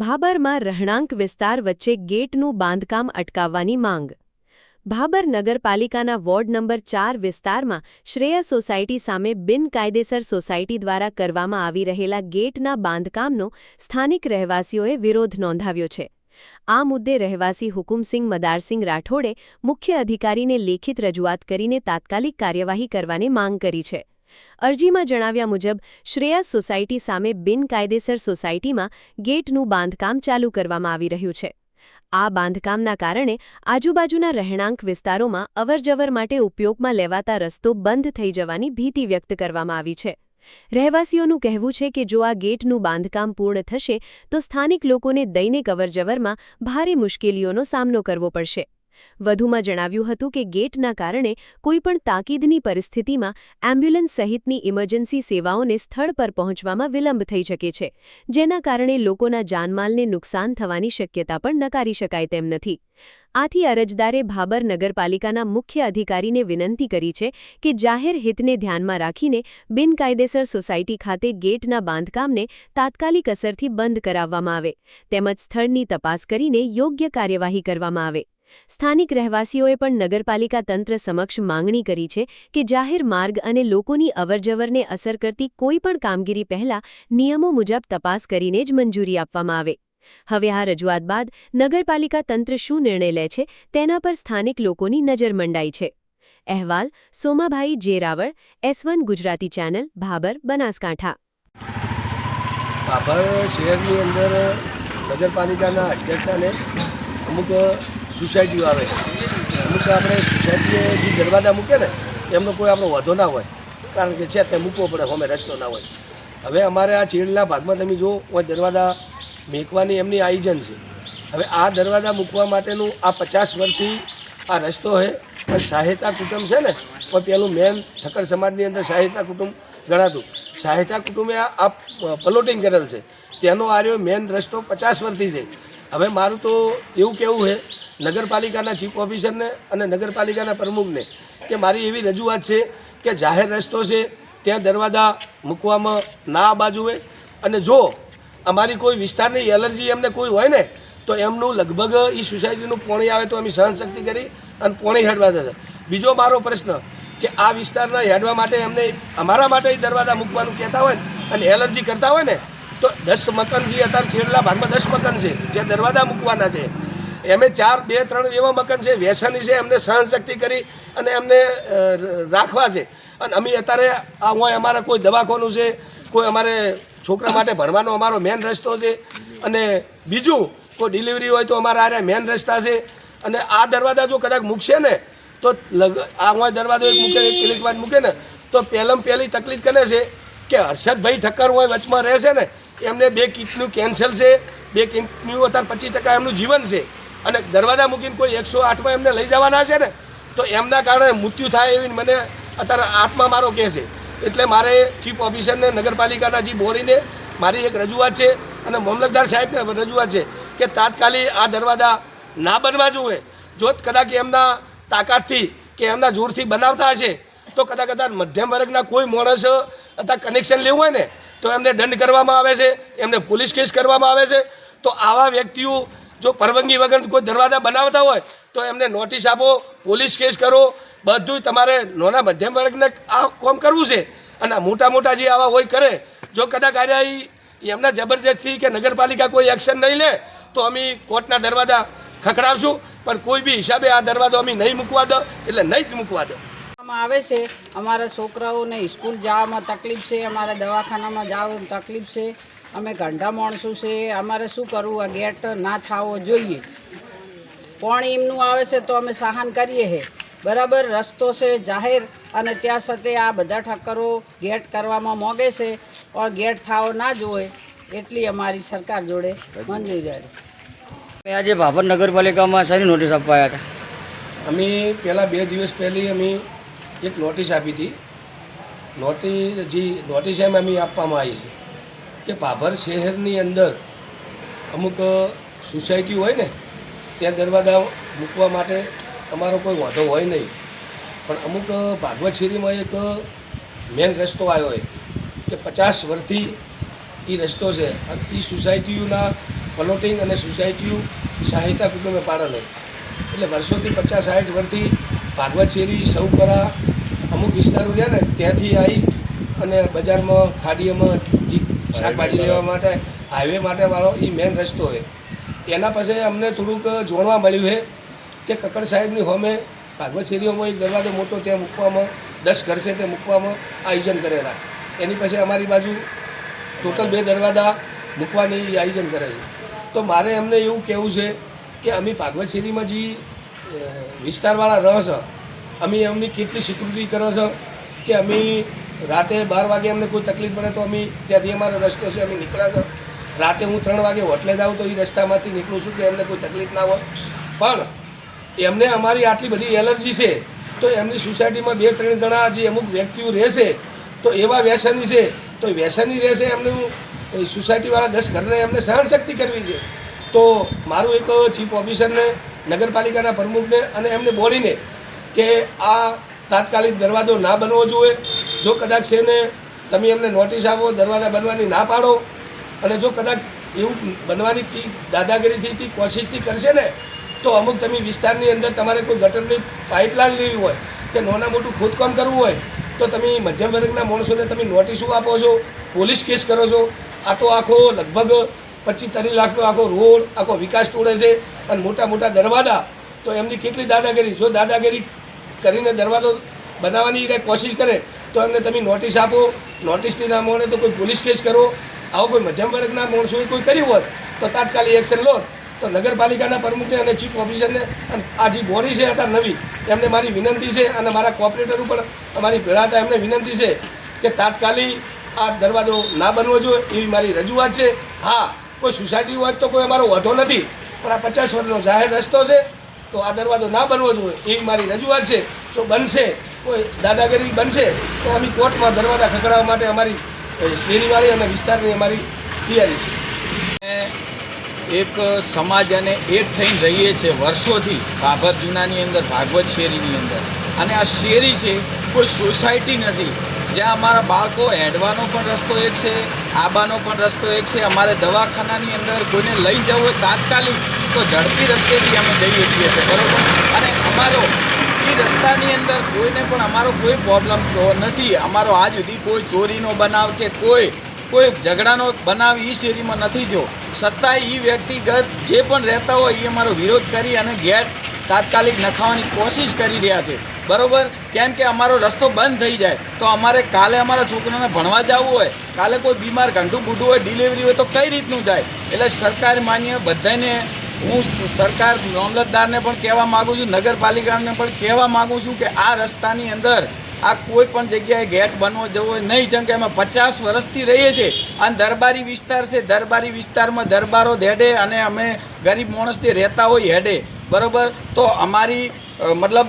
ભાબરમાં રહેણાંક વિસ્તાર વચ્ચે ગેટનું બાંધકામ અટકાવવાની માંગ। ભાબર નગરપાલિકાના વોર્ડ નંબર 4 વિસ્તારમાં શ્રેય સોસાયટી સામે બિનકાયદેસર સોસાયટી દ્વારા કરવામાં આવી રહેલા ગેટના બાંધકામનો સ્થાનિક રહેવાસીઓએ વિરોધ નોંધાવ્યો છે। આ મુદ્દે રહેવાસી હુકુમસિંહ મદારસિંહ રાઠોડે મુખ્ય અધિકારીને લેખિત રજૂઆત કરીને તાત્કાલિક કાર્યવાહી કરવાની માંગ કરી છે। અરજીમાં જણાવ્યા મુજબ શ્રેયસ સોસાયટી સામે બિનકાયદેસર સોસાયટીમાં ગેટનું બાંધકામ ચાલુ કરવામાં આવી રહ્યું છે। આ બાંધકામના કારણે આજુબાજુના રહેણાંક વિસ્તારોમાં અવરજવર માટે ઉપયોગમાં લેવાતા રસ્તો બંધ થઈ જવાની ભીતિ વ્યક્ત કરવામાં આવી છે। રહેવાસીઓનું કહેવું છે કે જો આ ગેટનું બાંધકામ પૂર્ણ થશે તો સ્થાનિક લોકોને દૈનિક અવરજવરમાં ભારે મુશ્કેલીઓનો સામનો કરવો પડશે। વધુમાં જણાવ્યું હતું કે ગેટના કારણે કોઈપણ તાકીદની પરિસ્થિતિમાં એમ્બ્યુલન્સ સહિતની ઇમરજન્સી સેવાઓને સ્થળ પર પહોંચવામાં વિલંબ થઈ શકે છે, જેના કારણે લોકોના જાનમાલને નુકસાન થવાની શક્યતા પણ નકારી શકાય તેમ નથી। આથી અરજદારે ભાબર નગરપાલિકાના મુખ્ય અધિકારીને વિનંતી કરી છે કે જાહેર હિતને ધ્યાનમાં રાખીને બિનકાયદેસર સોસાયટી ખાતે ગેટના બાંધકામને તાત્કાલિક અસરથી બંધ કરાવવામાં આવે તેમજ સ્થળની તપાસ કરીને યોગ્ય કાર્યવાહી કરવામાં આવે। સ્થાનિક રહેવાસીઓએ પણ નગરપાલિકા તંત્ર સમક્ષ માંગણી કરી છે કે જાહેર માર્ગ અને લોકોની અવરજવરને અસર કરતી કોઈપણ કામગીરી પહેલા નિયમો મુજબ તપાસ કરીને જ મંજૂરી આપવામાં આવે। હવે આ રજૂઆત બાદ નગરપાલિકા તંત્ર શું નિર્ણય લે છે તેના પર સ્થાનિક લોકોની નજર મંડાઈ છે। અહેવાલ સોમાભાઈ જેરાવળ, S1 ગુજરાતી ચેનલ, ભાબર, બનાસકાંઠા। ભાભર શહેરની અંદર નગરપાલિકાના અધ્યક્ષાને અમુક સોસાયટીઓ આવે, અમુક આપણે સોસાયટીએ જે દરવાજા મૂકે ને એમનો કોઈ આપણો વધો ના હોય, કારણ કે છે તે મૂકવો પડે, અમે રસ્તો ના હોય। હવે અમારે આ ચેડના ભાગમાં તમે જો દરવાજા મેકવાની એમની આયોજન છે। હવે આ દરવાજા મૂકવા માટેનું આ 50 વર્ષથી આ રસ્તો છે, પણ સહાયતા કુટુંબ છે ને, પણ પેલું મેન ઠક્કર સમાજની અંદર સહાયતા કુટુંબ ગણાતું, સહાયતા કુટુંબે આ પ્લોટિંગ કરેલ છે, તેનો આર્યો મેન રસ્તો 50 વર્ષથી છે। હવે મારું તો એવું કહેવું છે નગરપાલિકાના ચીફ ઓફિસરને અને નગરપાલિકાના પ્રમુખને કે મારી એવી રજૂઆત છે કે જાહેર રસ્તો છે ત્યાં દરવાજા મૂકવામાં ના આ બાજુ હોય, અને જો અમારી કોઈ વિસ્તારની એલર્જી એમને કોઈ હોય ને તો એમનું લગભગ એ સોસાયટીનું પોણી આવે તો અમે સહનશક્તિ કરી અને પોણી હેડવા જશે। બીજો મારો પ્રશ્ન કે આ વિસ્તારના હેડવા માટે એમને અમારા માટે દરવાજા મૂકવાનું કહેતા હોય અને એલર્જી કરતા હોય ને તો 10 મકાન જે અત્યારે છેડલા ભાગમાં 10 મકાન છે જે દરવાજા મૂકવાના છે, એમે 4, 2, 3 એવા મકાન છે વ્યસની છે, એમને સહનશક્તિ કરી અને એમને રાખવા છે। અને અમે અત્યારે આ હોય અમારે કોઈ દવાખાનું છે, કોઈ અમારે છોકરા માટે ભણવાનો અમારો મેન રસ્તો છે, અને બીજું કોઈ ડિલિવરી હોય તો અમારા આ મેન રસ્તા છે। અને આ દરવાજા જો કદાચ મૂકશે ને તો આ હોય દરવાજો એક મૂકે પેલી વાત મૂકે ને તો પહેલી તકલીફ કરે છે કે હર્ષદભાઈ ઠક્કર હોય વચમાં રહેશે ને એમને 2 કિટનું કેન્સલ છે, 2 કિટનું અત્યારે 25% એમનું જીવન છે, અને દરવાજા મૂકીને કોઈ 108માં એમને લઈ જવાના છે ને તો એમના કારણે મૃત્યુ થાય એવી મને અત્યારે આત્મા મારો કહે છે। એટલે મારે ચીફ ઓફિસરને નગરપાલિકાના જે બોડીને મારી એક રજૂઆત છે અને મામલતદાર સાહેબને રજૂઆત છે કે તાત્કાલિક આ દરવાજા ના બનવા જોઈએ। જો કદાચ એમના તાકાતથી કે એમના જોરથી બનાવતા હશે તો કદાચ મધ્યમ વર્ગના કોઈ માણસ અત્યારે કનેક્શન લેવું હોય ને તો એમને દંડ કરવામાં આવે છે, એમને પોલીસ કેસ કરવામાં આવે છે। તો આવા વ્યક્તિઓ જો પરવાનગી વગર કોઈ દરવાજા બનાવતા હોય તો એમને નોટિસ આપો, પોલીસ કેસ કરો, બધું તમારે નાના મધ્યમ વર્ગને આ કામ કરવું છે। અને મોટા જે આવા હોય કરે, જો કદાચ એમના જબરજસ્તી કે નગરપાલિકા કોઈ એક્શન નહીં લે તો અમે કોર્ટના દરવાજા ખખડાવશું, પણ કોઈ બી હિસાબે આ દરવાજો અમે નહીં મૂકવા દો એટલે નહીં જ મૂકવા દો। આવે છે અમારા છોકરાઓને સ્કૂલ જવામાં તકલીફ છે, અમારે દવાખાનામાં જવામાં તકલીફ છે, અમે ગંઢા માણસો છે, અમારે શું કરવું? આ ગેટ ના થવો જોઈએ। પાણી એમનું આવે છે તો અમે સહન કરીએ છે, બરાબર રસ્તો છે જાહેર, અને ત્યાં સાથે આ બધા ઠક્કરો ગેટ કરવામાં મોગે છે, પણ ગેટ થવો ના જોઈએ એટલી અમારી સરકાર જોડે મંજૂરી છે। આજે ભાભર નગરપાલિકામાં શાની નોટિસ આપવા આવ્યા હતા? અમે પહેલાં 2 દિવસ પહેલી અમે એક નોટિસ આપી હતી। નોટિસ એમ અમે આપવામાં આવી છે કે ભાભર શહેરની અંદર અમુક સોસાયટી હોય ને ત્યાં દરવાજા મૂકવા માટે અમારો કોઈ વાંધો હોય નહીં, પણ અમુક ભાગવત શેરીમાં એક મેન રસ્તો આવ્યો હોય કે 50 વર્ષથી એ રસ્તો છે, અને એ સોસાયટીઓના પ્લોટિંગ અને સોસાયટીઓ સહાયતા કુટુંબે પાડેલ છે. એટલે વર્ષોથી 50-60 વર્ષથી ભાગવત શેરી સૌપરા અમુક વિસ્તારો રહ્યા ને ત્યાંથી આવી અને બજારમાં ખાડીઓમાં શાકભાજી લેવા માટે હાઈવે માટે વાળો એ મેન રસ્તો છે. એના પછી અમને થોડુંક જોણવા મળ્યું છે કે કક્કડ સાહેબની હોમે ભાગવત શેરીઓમાં એક દરવાજો મોટો ત્યાં મૂકવામાં 10 ઘર છે તે મૂકવામાં આયોજન કરેલા. એની પછી અમારી બાજુ ટોટલ 2 દરવાજા મૂકવાની આયોજન કરે છે. તો મારે એમને એવું કહેવું છે કે અમે ભાગવત શેરીમાં જે વિસ્તારવાળા રહે છે અમે એમની કેટલી સિક્યુરિટી કરો છો કે અમે રાતે 12 વાગે અમને કોઈ તકલીફ પડે તો અમે ત્યાંથી અમારો રસ્તો છે અમે નીકળ્યા છો. રાતે હું 3 વાગે હોટલે જાઉં તો એ રસ્તામાંથી નીકળું છું કે એમને કોઈ તકલીફ ના હોય. પણ એમને અમારી આટલી બધી એલર્જી છે તો એમની સોસાયટીમાં 2-3 જણા જે અમુક વ્યક્તિઓ રહેશે તો એવા વ્યસની છે તો વ્યસની રહેશે એમનું સોસાયટીવાળા 10 ઘરને એમને સહનશક્તિ કરવી છે. તો મારું એક ચીફ ઓફિસરને નગરપાલિકાના પ્રમુખને અને એમને બોડીને કે આ તાત્કાલિક દરવાજો ના બનવો જોઈએ. જો કદાચ છે ને તમે એમને નોટિસ આપો, દરવાજા બનવાની ના પાડો અને જો કદાચ એવું બનવાની દાદાગીરીથી કોશિશથી કરશે ને તો અમુક તમે વિસ્તારની અંદર તમારે કોઈ ગટરની પાઇપલાઇન લેવી હોય કે નાના મોટું ખોદકામ કરવું હોય તો તમે મધ્યમ વર્ગના માણસોને તમે નોટિસો આપો છો, પોલીસ કેસ કરો છો. આ તો આખો લગભગ 25-30 લાખનો આખો રોડ આખો વિકાસ તોડે છે અને મોટા મોટા દરવાજા. તો એમની કેટલી દાદાગીરી, જો દાદાગીરી કરીને દરવાજો બનાવવાની કોશિશ કરે તો એમને તમે નોટિસ આપો, નોટિસથી ના મળે તો કોઈ પોલીસ કેસ કરો. આવો કોઈ મધ્યમ વર્ગના માણસોએ કોઈ કર્યું હોત તો તાત્કાલિક એક્શન લો. તો નગરપાલિકાના પ્રમુખને અને ચીફ ઓફિસરને અને આ જે બોડી છે અત્યારે નવી એમને મારી વિનંતી છે અને મારા કોઓપરેટરો પણ અમારી ભેળા હતા એમને વિનંતી છે કે તાત્કાલિક આ દરવાજો ના બનવો જોઈએ એવી મારી રજૂઆત છે. હા, કોઈ સોસાયટી હોય તો કોઈ અમારો વધો નથી પણ આ 50 વર્ષનો જાહેર રસ્તો છે તો આ દરવાજો ના બનવો જોઈએ એવી મારી રજૂઆત છે. જો બનશે કોઈ દાદાગીરી બનશે તો અમે કોર્ટમાં દરવાજા ખખડાવવા માટે અમારી શેરીવાળી અને વિસ્તારની અમારી તૈયારી છે. એક સમાજ અને એક થઈને રહીએ છીએ વર્ષોથી ભાભર જૂનાની અંદર, ભાગવત શેરીની અંદર. અને આ શેરી છે કોઈ સોસાયટી નથી જ્યાં અમારા બાળકો હેડવાનો પણ રસ્તો એક છે, આબાનો પણ રસ્તો એક છે. અમારે દવાખાનાની અંદર કોઈને લઈ જવું હોય તાત્કાલિક તો ઝડપી રસ્તેથી અમે જઈએ છીએ, બરાબર. અને અમારો એ રસ્તાની અંદર કોઈને પણ અમારો કોઈ પ્રોબ્લેમ થયો નથી. અમારો આજ સુધી કોઈ ચોરીનો બનાવ કે કોઈ ઝઘડાનો બનાવ એ શેરીમાં નથી થયો. છતાંય એ વ્યક્તિગત જે પણ રહેતા હોય એ અમારો વિરોધ કરી અને ગેટ તાત્કાલિક નખાવવાની કોશિશ કરી રહ્યા છે, બરાબર. કેમ કે અમારો રસ્તો બંધ થઈ જાય તો અમારે કાલે અમારા છોકરાને ભણવા જવું હોય, કાલે કોઈ બીમાર ગંઢું બુઢું હોય, ડિલિવરી હોય તો કઈ રીતનું જાય. એટલે સરકાર માન્ય બધાને હું સરકાર મામલતદારને પણ કહેવા માગું છું, નગરપાલિકાને પણ કહેવા માગું છું કે આ રસ્તાની અંદર આ કોઈ પણ જગ્યાએ ગેટ બનવો જવો નહીં. જેમ કે અમે 50 વર્ષથી રહીએ છીએ અને દરબારી વિસ્તાર છે, દરબારી વિસ્તારમાં દરબારો હેડે અને અમે ગરીબ માણસથી રહેતા હોય હેડે, બરાબર. તો અમારી મતલબ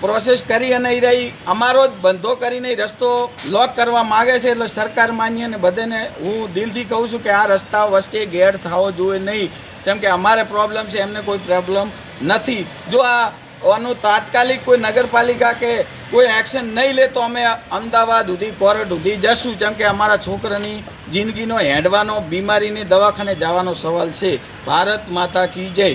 પ્રોસેસ કરી અને એ રહી અમારો જ બંધો કરીને રસ્તો લોક કરવા માગે છે. એટલે સરકાર માન્ય અને બધાને હું દિલથી કહું છું કે આ રસ્તા વચ્ચે ગેટ થવો જોઈએ નહીં. જેમ કે અમારે પ્રોબ્લેમ છે, એમને કોઈ પ્રોબ્લેમ નથી. જો આનું તાત્કાલિક કોઈ નગરપાલિકા કે કોઈ એક્શન નહીં લે તો અમે અમદાવાદ સુધી, કોર્ટ સુધી જશું. જેમ કે અમારા છોકરાની જિંદગીનો હેડવાનો, બીમારીની દવાખાને જવાનો સવાલ છે. ભારત માતા કી જય.